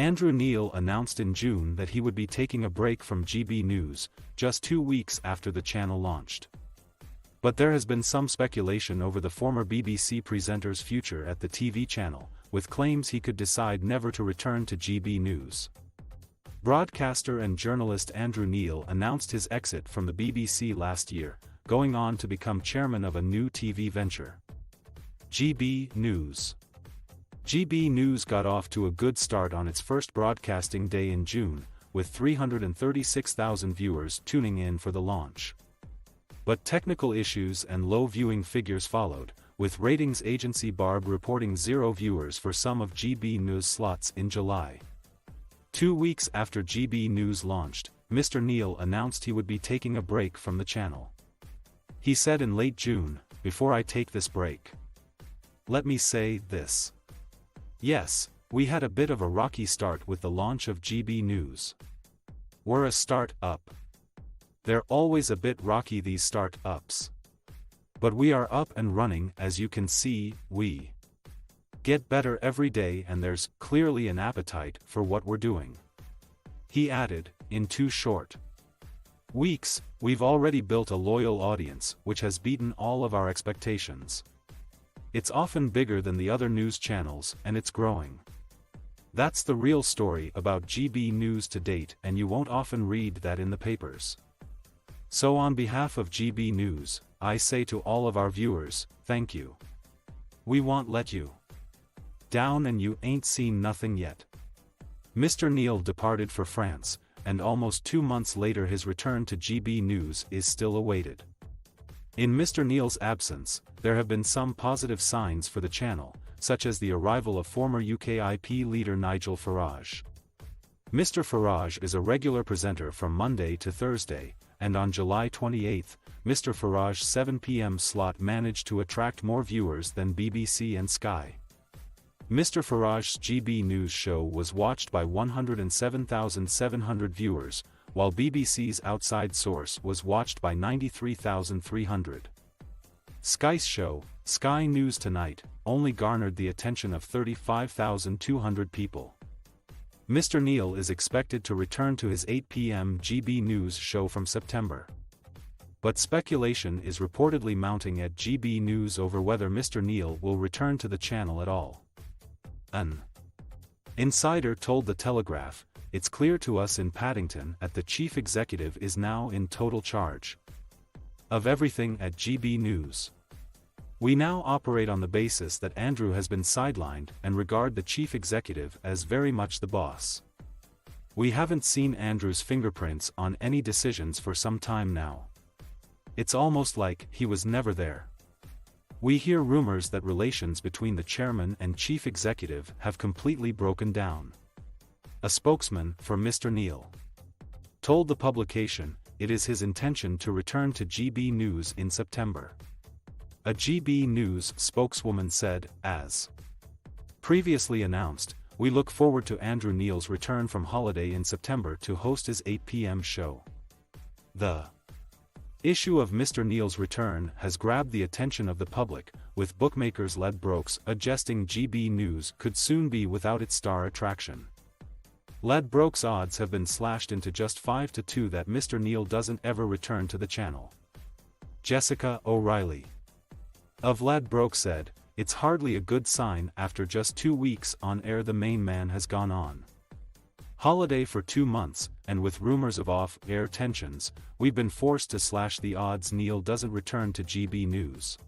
Andrew Neil announced in June that he would be taking a break from GB News, just 2 weeks after the channel launched. But there has been some speculation over the former BBC presenter's future at the TV channel, with claims he could decide never to return to GB News. Broadcaster and journalist Andrew Neil announced his exit from the BBC last year, going on to become chairman of a new TV venture. GB News. GB News got off to a good start on its first broadcasting day in June, with 336,000 viewers tuning in for the launch. But technical issues and low viewing figures followed, with ratings agency Barb reporting 0 viewers for some of GB News slots in July. 2 weeks after GB News launched, Mr. Neil announced he would be taking a break from the channel. He said in late June, "Before I take this break, let me say this. Yes, we had a bit of a rocky start with the launch of GB News. We're a start-up. They're always a bit rocky, these start-ups. But we are up and running. As you can see, we get better every day and there's clearly an appetite for what we're doing." He added, "In 2 short weeks, we've already built a loyal audience which has beaten all of our expectations. It's often bigger than the other news channels and it's growing. That's the real story about GB News to date, and you won't often read that in the papers. So on behalf of GB News, I say to all of our viewers, thank you. We won't let you down and you ain't seen nothing yet." Mr. Neil departed for France, and almost 2 months later his return to GB News is still awaited. In Mr. Neil's absence, there have been some positive signs for the channel, such as the arrival of former UKIP leader Nigel Farage. Mr. Farage is a regular presenter from Monday to Thursday, and on July 28, Mr. Farage's 7 p.m. slot managed to attract more viewers than BBC and Sky. Mr. Farage's GB News show was watched by 107,700 viewers, while BBC's Outside Source was watched by 93,300. Sky's show, Sky News Tonight, only garnered the attention of 35,200 people. Mr. Neil is expected to return to his 8 p.m. GB News show from September. But speculation is reportedly mounting at GB News over whether Mr. Neil will return to the channel at all. An insider told The Telegraph, "It's clear to us in Paddington that the chief executive is now in total charge of everything at GB News. We now operate on the basis that Andrew has been sidelined and regard the chief executive as very much the boss. We haven't seen Andrew's fingerprints on any decisions for some time now. It's almost like he was never there. We hear rumors that relations between the chairman and chief executive have completely broken down." A spokesman for Mr. Neil told the publication it is his intention to return to GB News in September. A GB News spokeswoman said, "As previously announced, we look forward to Andrew Neil's return from holiday in September to host his 8 p.m. show." The issue of Mr. Neil's return has grabbed the attention of the public, with bookmakers Ladbrokes suggesting GB News could soon be without its star attraction. Ladbrokes odds have been slashed into just 5-2 that Mr. Neil doesn't ever return to the channel. Jessica O'Reilly of Ladbrokes said, "It's hardly a good sign after just 2 weeks on air the main man has gone on holiday for 2 months, and with rumors of off-air tensions, we've been forced to slash the odds Neil doesn't return to GB News."